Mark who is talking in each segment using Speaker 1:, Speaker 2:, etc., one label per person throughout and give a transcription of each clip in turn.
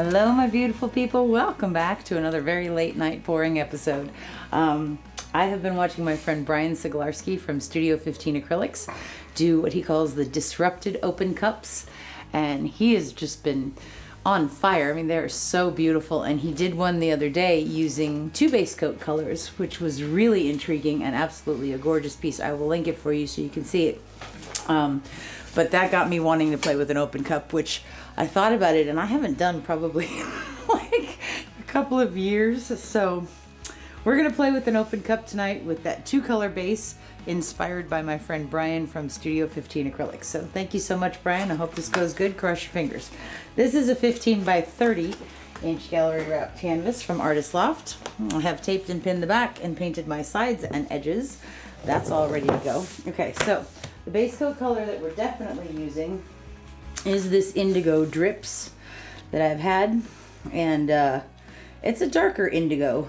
Speaker 1: Hello, my beautiful people. Welcome back to another very late night pouring episode. I have been watching my friend Brian Siglarski from Studio 15 Acrylics do what he calls the disrupted open cups, and he has just been on fire. I mean, they're so beautiful, and he did one the other day using two base coat colors, which was really intriguing and absolutely a gorgeous piece. I will link it for you so you can see it. But that got me wanting to play with an open cup, which I thought about it, and I haven't done probably like a couple of years. So we're gonna play with an open cup tonight with that two color base inspired by my friend Brian from Studio 15 Acrylics. So thank you so much, Brian. I hope this goes good. Cross your fingers. This is a 15 by 30 inch gallery wrap canvas from Artist Loft. I have taped and pinned the back and painted my sides and edges. That's all ready to go. Okay, so the base coat color that we're definitely using is this Indigo Drips that I've had, and it's a darker indigo,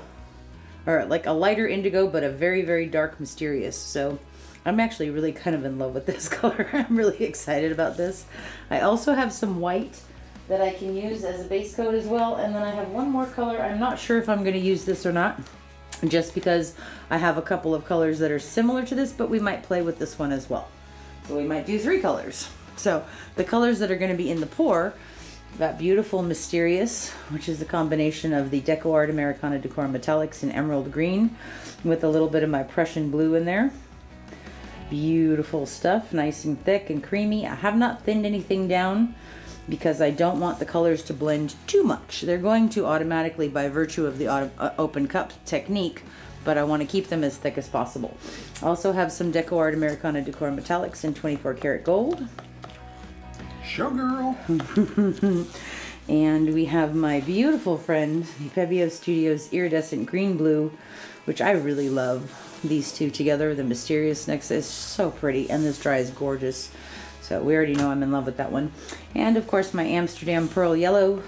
Speaker 1: or like a lighter indigo, but a very, very dark mysterious. So I'm actually really kind of in love with this color. I'm really excited about this. I also have some white that I can use as a base coat as well, and then I have one more color. I'm not sure if I'm going to use this or not, just because I have a couple of colors that are similar to this, but we might play with this one as well. So we might do three colors. So the colors that are going to be in the pour, that beautiful Mysterious, which is the combination of the DecoArt Americana Decor Metallics in emerald green with a little bit of my Prussian blue in there. Beautiful stuff, nice and thick and creamy. I have not thinned anything down because I don't want the colors to blend too much. They're going to automatically by virtue of the open cup technique, but I want to keep them as thick as possible. I also have some DecoArt Americana Decor Metallics in 24 karat gold.
Speaker 2: Showgirl.
Speaker 1: And we have my beautiful friend, the Pebeo Studios Iridescent Green Blue, which I really love. These two together, the Mysterious next is so pretty, and this dries gorgeous. So we already know I'm in love with that one. And of course my Amsterdam Pearl Yellow,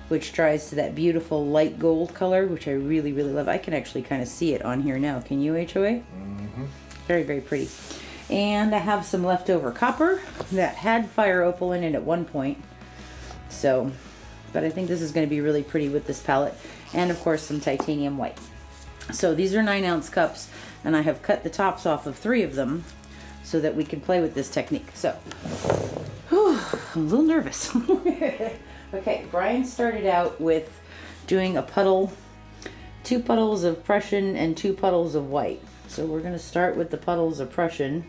Speaker 1: which dries to that beautiful light gold color, which I really, really love. I can actually kind of see it on here now. Can you, HOA? Mm-hmm. Very, very pretty. And I have some leftover copper that had fire opal in it at one point. So, but I think this is going to be really pretty with this palette. And of course some titanium white. So these are 9-ounce cups, and I have cut the tops off of 3 of them so that we can play with this technique. So, whew, I'm a little nervous. Okay, Brian started out with doing a puddle, 2 puddles of Prussian and 2 puddles of white. So we're going to start with the puddles of Prussian,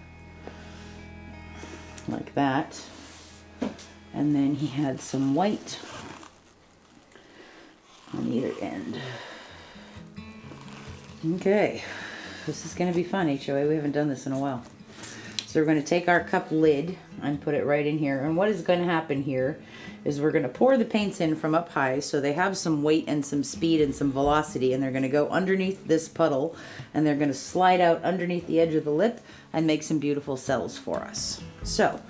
Speaker 1: like that. And then he had some white on either end. Okay, this is going to be fun, HOA. We haven't done this in a while. So we're going to take our cup lid and put it right in here. And what is going to happen here is we're going to pour the paints in from up high so they have some weight and some speed and some velocity, and they're going to go underneath this puddle, and they're going to slide out underneath the edge of the lip and make some beautiful cells for us. So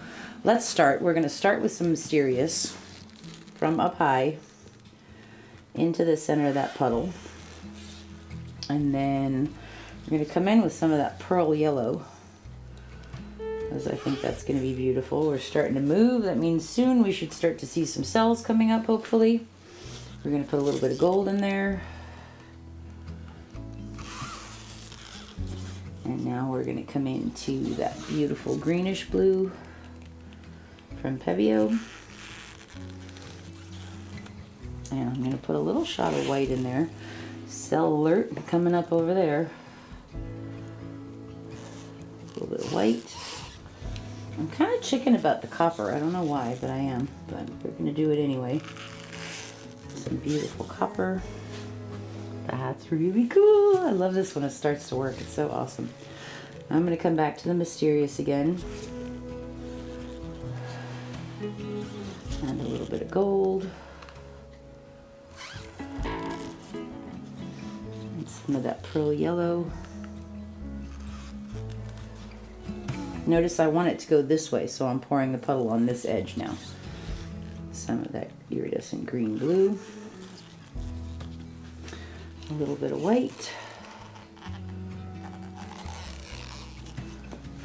Speaker 1: let's start. We're going to start with some Mysterious from up high into the center of that puddle, and then we're going to come in with some of that Pearl Yellow, as I think that's going to be beautiful. We're starting to move. That means soon we should start to see some cells coming up, hopefully. We're going to put a little bit of gold in there. And now we're going to come into that beautiful greenish blue from Pebeo. And I'm going to put a little shot of white in there. Cell alert coming up over there. A little bit of white. I'm kind of chicken about the copper. I don't know why, but I am. But we're going to do it anyway. Some beautiful copper. That's really cool. I love this when it starts to work. It's so awesome. I'm going to come back to the Mysterious again. And a little bit of gold. And some of that Pearl Yellow. Notice I want it to go this way, so I'm pouring the puddle on this edge now. Some of that Iridescent Green Blue. A little bit of white.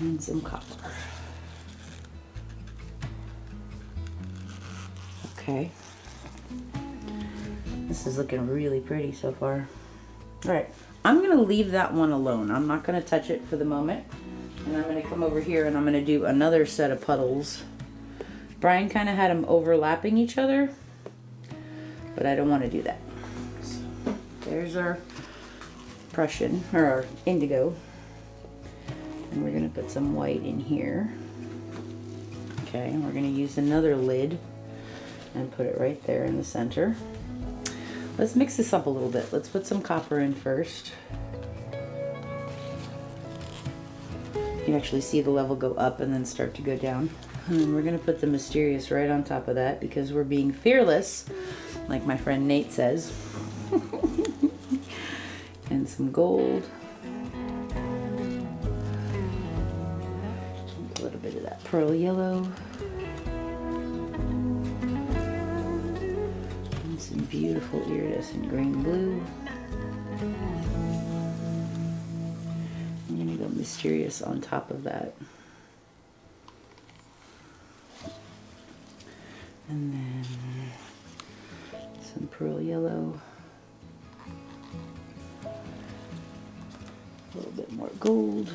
Speaker 1: And some copper. Okay. This is looking really pretty so far. All right, I'm gonna leave that one alone. I'm not gonna touch it for the moment. And I'm gonna come over here and I'm gonna do another set of puddles. Brian kind of had them overlapping each other, but I don't want to do that. So there's our Prussian, or our indigo. And we're gonna put some white in here. Okay, and we're gonna use another lid and put it right there in the center. Let's mix this up a little bit. Let's put some copper in first. You can actually see the level go up and then start to go down. And then we're gonna put the mysterious right on top of that because we're being fearless, like my friend Nate says. And some gold. A little bit of that pearl yellow. And some beautiful iridescent green blue. I'm gonna go mysterious on top of that. And then some pearl yellow. A little bit more gold.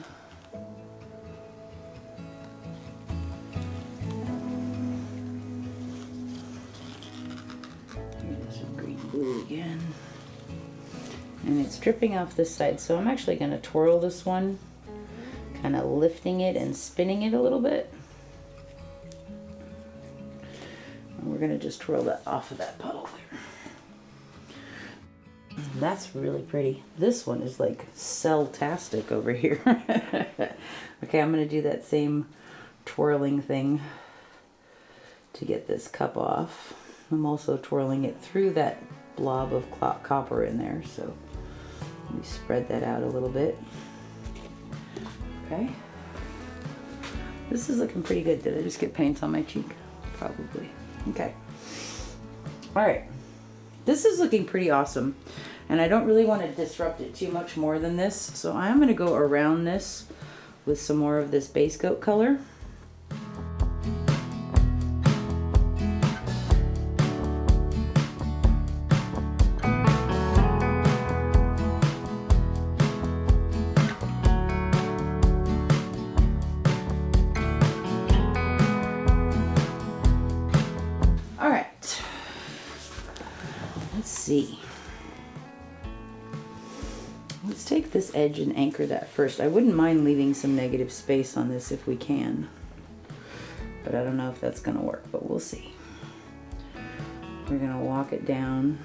Speaker 1: Here's some green blue again. And it's dripping off this side, so I'm actually going to twirl this one, kind of lifting it and spinning it a little bit. And we're going to just twirl that off of that puddle there. That's really pretty. This one is like cell-tastic over here. Okay, I'm going to do that same twirling thing to get this cup off. I'm also twirling it through that blob of copper in there, so let me spread that out a little bit. Okay. This is looking pretty good. Did I just get paint on my cheek? Probably. Okay. All right. This is looking pretty awesome. And I don't really want to disrupt it too much more than this. So I'm going to go around this with some more of this Basecoat color. All right. Let's see. Let's take this edge and anchor that first. I wouldn't mind leaving some negative space on this if we can, but I don't know if that's gonna work, but we'll see. We're gonna walk it down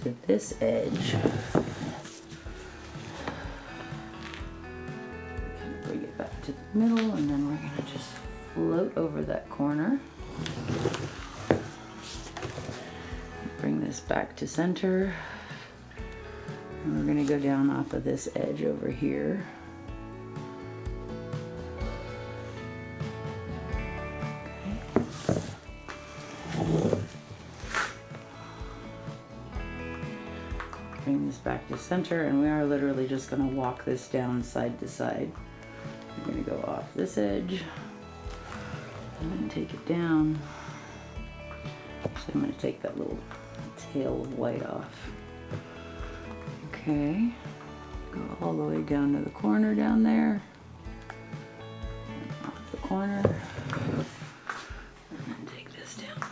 Speaker 1: to this edge. Kind of bring it back to the middle, and then we're gonna just float over that corner. Bring this back to center. And we're going to go down off of this edge over here. Okay. Bring this back to center, and we are literally just going to walk this down side to side. We're going to go off this edge and then take it down. Actually, I'm going to take that little tail of white off. Okay, go all the way down to the corner down there, and off the corner, and then take this down.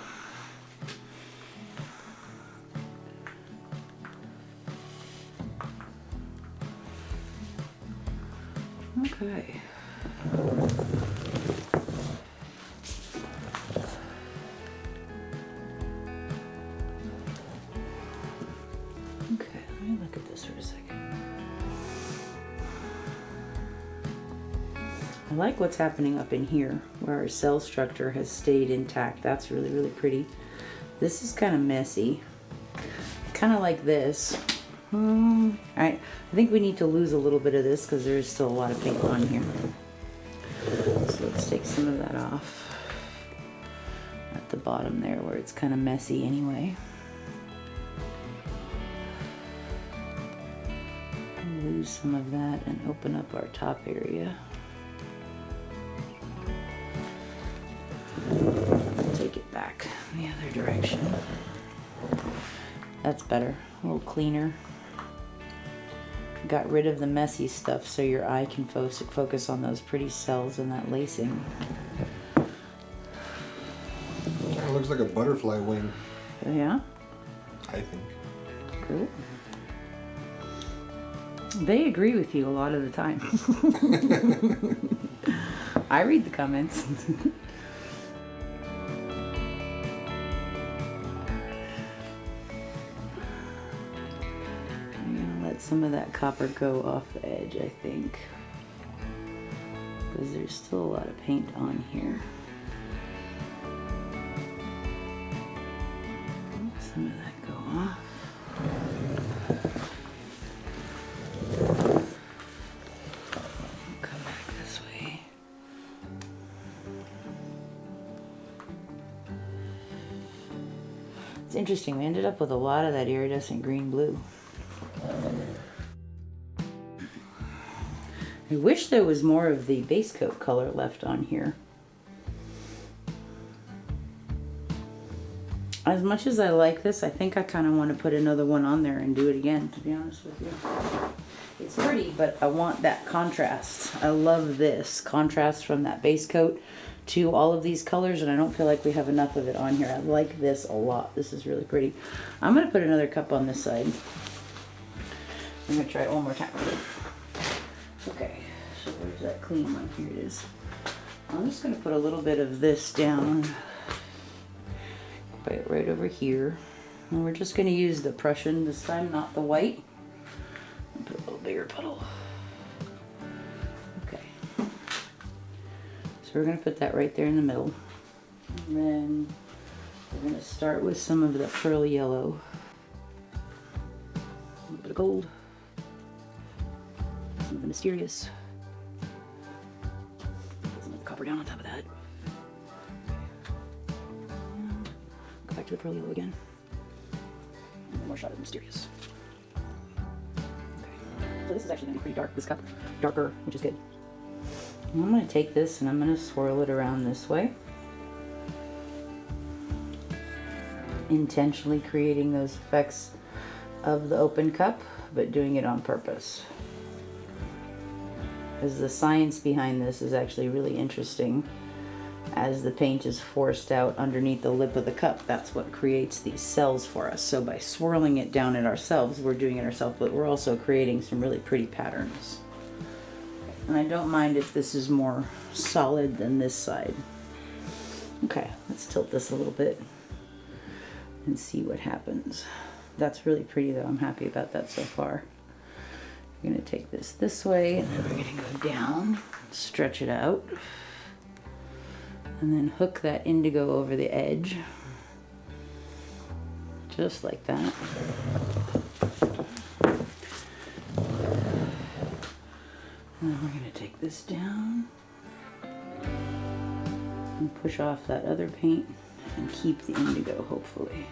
Speaker 1: Okay. I like what's happening up in here where our cell structure has stayed intact. That's really, really pretty. This is kind of messy. Kind of like this. All right, I think we need to lose a little bit of this because there's still a lot of paint on here. So let's take some of that off at the bottom there where it's kind of messy anyway. Lose some of that and open up our top area. Take it back in the other direction. That's better, a little cleaner. Got rid of the messy stuff so your eye can focus on those pretty cells and that lacing.
Speaker 2: It looks like a butterfly wing.
Speaker 1: Yeah?
Speaker 2: I think.
Speaker 1: Cool. They agree with you a lot of the time. I read the comments. Some of that copper go off the edge, I think, because there's still a lot of paint on here. Some of that go off. Come back this way. It's interesting, we ended up with a lot of that iridescent green blue. I wish there was more of the base coat color left on here. As much as I like this, I think I kind of want to put another one on there and do it again, to be honest with you. It's pretty, but I want that contrast. I love this contrast from that base coat to all of these colors, and I don't feel like we have enough of it on here. I like this a lot. This is really pretty. I'm going to put another cup on this side. I'm going to try it one more time. Okay, so where's that clean one? Here it is. I'm just going to put a little bit of this down, right over here. And we're just going to use the Prussian this time, not the white. Put a little bigger puddle. Okay. So we're going to put that right there in the middle. And then we're going to start with some of the pearl yellow. A little bit of gold. Some of the mysterious. Put some of the copper down on top of that. And go back to the pearl yellow again. And one more shot of the mysterious. Okay. So this is actually going to be pretty dark, this cup. Darker, which is good. And I'm going to take this and I'm going to swirl it around this way. Intentionally creating those effects of the open cup, but doing it on purpose. Because the science behind this is actually really interesting. As the paint is forced out underneath the lip of the cup, that's what creates these cells for us. So by swirling it down it ourselves, we're doing it ourselves, but we're also creating some really pretty patterns. And I don't mind if this is more solid than this side. Okay, let's tilt this a little bit and see what happens. That's really pretty though. I'm happy about that so far. We're going to take this way, and then we're going to go down, stretch it out, and then hook that indigo over the edge, just like that. And then we're going to take this down and push off that other paint and keep the indigo, hopefully.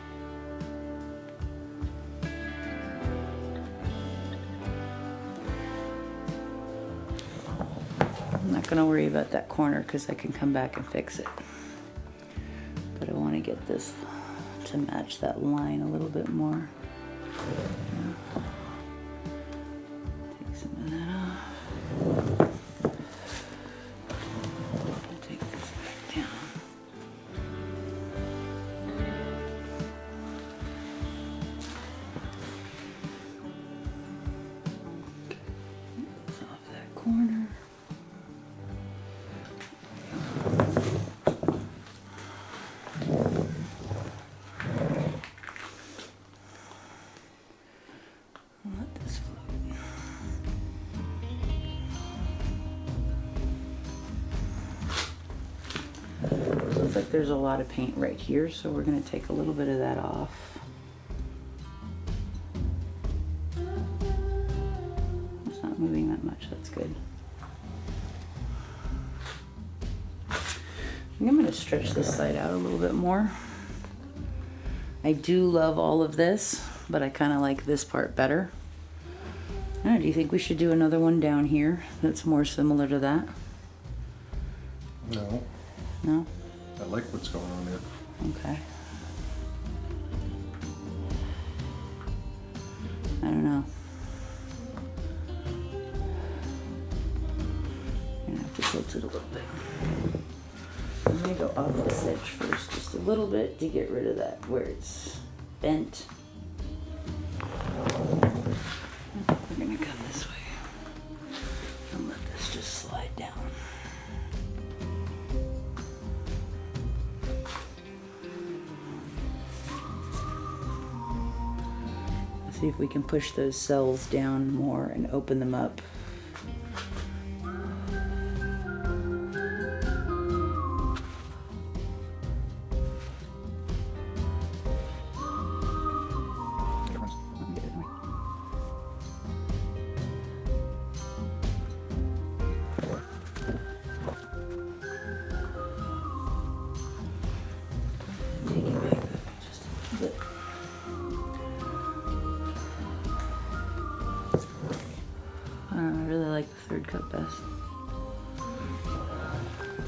Speaker 1: I'm not going to worry about that corner because I can come back and fix it. But I want to get this to match that line a little bit more. Take some of that off. Take this back down. This off that corner. Looks like there's a lot of paint right here, so we're going to take a little bit of that off. It's not moving that much, that's good. I think I'm going to stretch this side out a little bit more. I do love all of this, but I kind of like this part better. I don't know, do you think we should do another one down here that's more similar to that?
Speaker 2: No.
Speaker 1: No?
Speaker 2: I like what's going on there.
Speaker 1: Okay. I don't know. I'm gonna have to tilt it a little bit. I'm gonna go off this edge first, just a little bit to get rid of that where it's bent. We're gonna come this way and let this just slide down. See if we can push those cells down more and open them up. I really like the third cup best.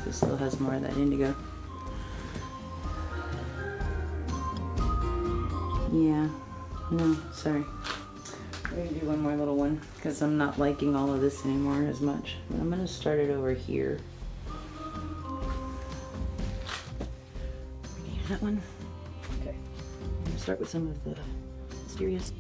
Speaker 1: This still has more of that indigo. Yeah, no, sorry. We're gonna do one more little one because I'm not liking all of this anymore as much. I'm gonna start it over here. We need that one. Okay, I'm gonna start with some of the mysterious.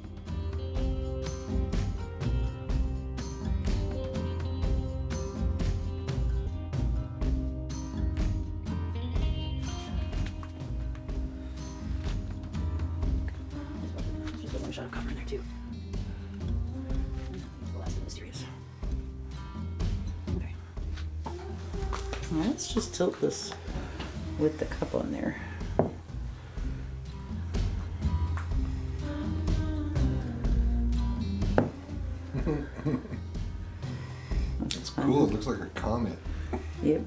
Speaker 1: Shot of color in there too. The last of the mysterious. Okay. Now let's just tilt this with the cup on there.
Speaker 2: It's cool. It looks like a comet.
Speaker 1: Yep.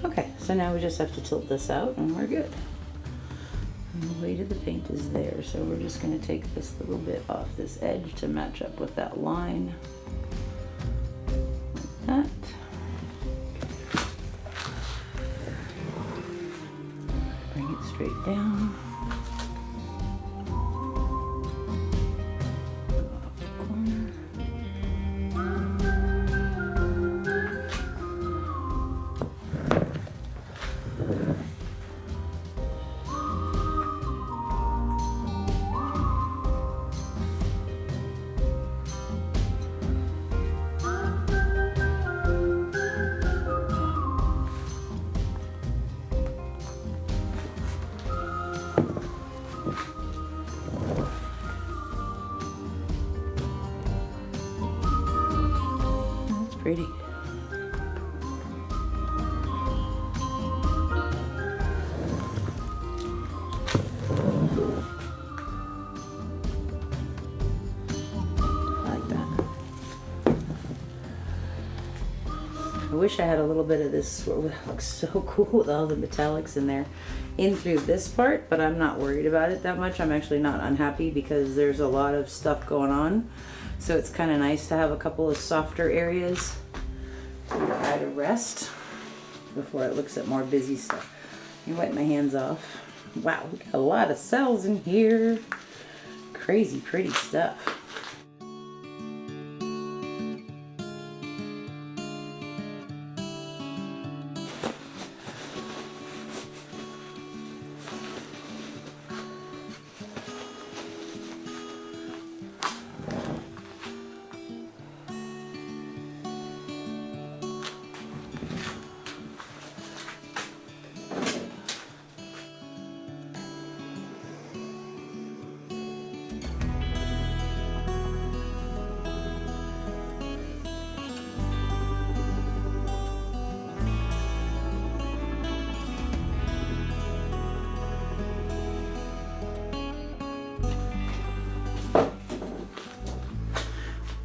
Speaker 1: Okay, so now we just have to tilt this out and we're good. And the weight of the paint is there, so we're just going to take this little bit off this edge to match up with that line. Like that. Bring it straight down. Off the corner. Pretty. Like that. I wish I had a little bit of this. It looks so cool with all the metallics in there in through this part, but I'm not worried about it that much. I'm actually not unhappy because there's a lot of stuff going on. So it's kind of nice to have a couple of softer areas to try to rest before it looks at more busy stuff. Let me wipe my hands off. Wow, we got a lot of cells in here. Crazy pretty stuff.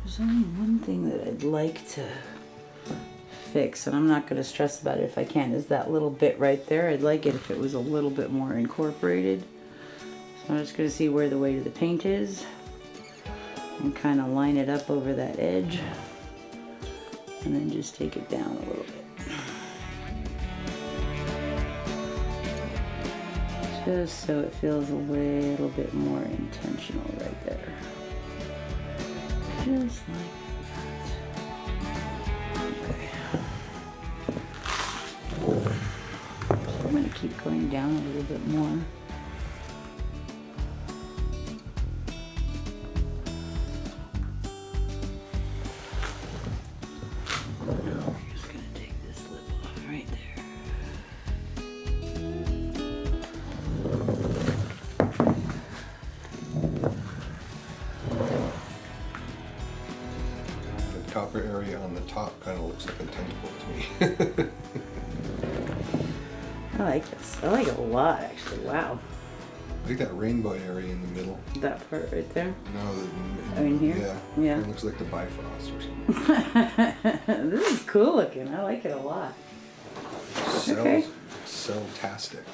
Speaker 1: There's only one thing that I'd like to fix, and I'm not going to stress about it if I can, is that little bit right there. I'd like it if it was a little bit more incorporated. So I'm just going to see where the weight of the paint is and kind of line it up over that edge, and then just take it down a little bit. Just so it feels a little bit more intentional right there. Just like that. Okay. So I'm going to keep going down a little bit more. I'm just going to take this lip off right there.
Speaker 2: Copper area on the top kind of looks like a tentacle to me.
Speaker 1: I like this. I like it a lot, actually. Wow.
Speaker 2: I like that rainbow area in the middle.
Speaker 1: That part right there?
Speaker 2: No,
Speaker 1: in here?
Speaker 2: Yeah.
Speaker 1: Yeah.
Speaker 2: It looks like the Bifrost or something.
Speaker 1: This is cool looking. I like it a lot. Okay.
Speaker 2: Cell-tastic.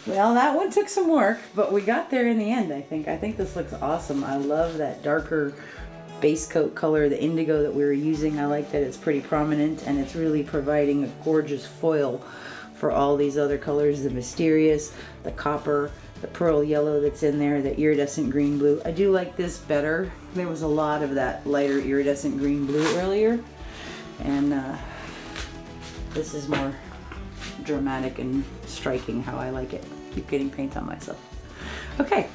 Speaker 1: Well, that one took some work, but we got there in the end, I think. I think this looks awesome. I love that darker base coat color, the indigo that we were using. I like that it's pretty prominent, and it's really providing a gorgeous foil for all these other colors, the mysterious, the copper, the pearl yellow that's in there, the iridescent green blue. I do like this better. There was a lot of that lighter iridescent green blue earlier, and this is more dramatic and striking how I like it. Keep getting paint on myself. Okay.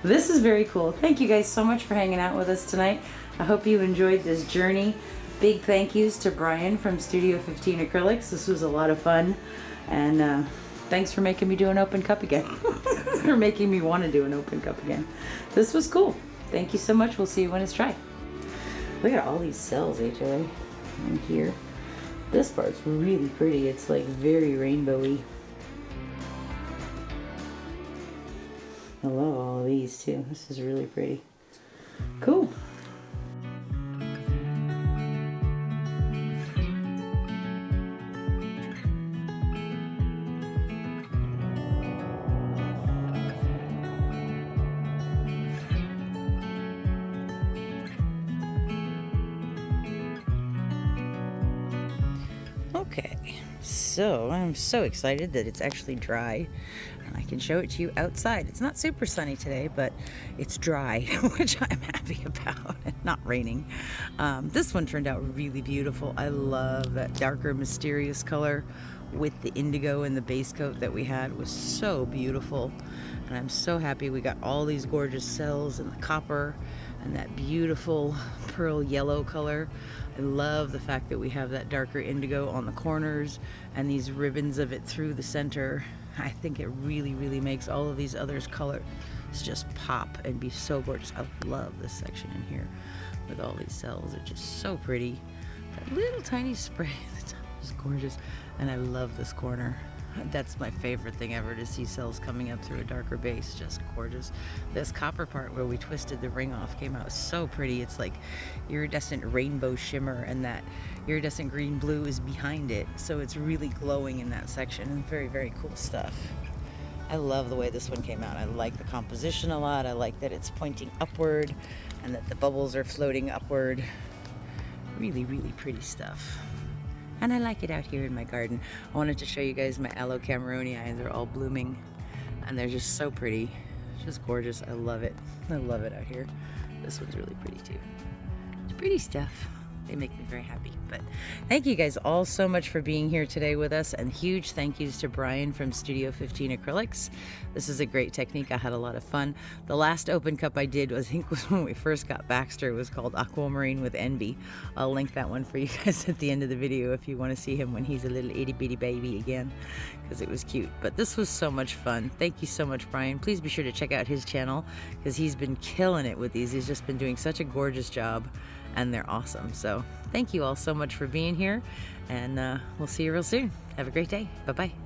Speaker 1: This is very cool. Thank you guys so much for hanging out with us tonight. I hope you enjoyed this journey. Big thank yous to Brian from Studio 15 Acrylics. This was a lot of fun. And thanks for making me do an open cup again. Or making me want to do an open cup again. This was cool. Thank you so much. We'll see you when it's dry. Look at all these cells, HOA, in here. This part's really pretty. It's like very rainbowy. I love all of these too. This is really pretty. Cool. Okay, so I'm so excited that it's actually dry and I can show it to you outside. It's not super sunny today, but it's dry, which I'm happy about, and not raining. This one turned out really beautiful. I love that darker, mysterious color with the indigo and the base coat that we had. It was so beautiful, and I'm so happy we got all these gorgeous cells and the copper and that beautiful pearl yellow color. I love the fact that we have that darker indigo on the corners and these ribbons of it through the center. I think it really, really makes all of these others colors just pop and be so gorgeous. I love this section in here with all these cells. They're just so pretty. That little tiny spray at the top is gorgeous. And I love this corner. That's my favorite thing ever, to see cells coming up through a darker base. Just gorgeous. This copper part where we twisted the ring off came out so pretty. It's like iridescent rainbow shimmer, and that iridescent green blue is behind it, so it's really glowing in that section, and very, very cool stuff. I love the way this one came out. I like the composition a lot. I like that it's pointing upward and that the bubbles are floating upward. Really, really pretty stuff. And I like it out here in my garden. I wanted to show you guys my aloe cameroni. They're all blooming and they're just so pretty. Just gorgeous. I love it. I love it out here. This one's really pretty too. It's pretty stuff. They make me very happy. But thank you guys all so much for being here today with us, and huge thank yous to Brian from Studio 15 Acrylics. This is a great technique. I had a lot of fun. The last open cup I did, I think, was when we first got Baxter. It was called Aquamarine with Envy. I'll link that one for you guys at the end of the video if you want to see him when he's a little itty bitty baby again, because it was cute. But this was so much fun. Thank you so much, Brian. Please be sure to check out his channel, because he's been killing it with these. He's just been doing such a gorgeous job, and they're awesome. So thank you all so much for being here, and we'll see you real soon. Have a great day. Bye-bye.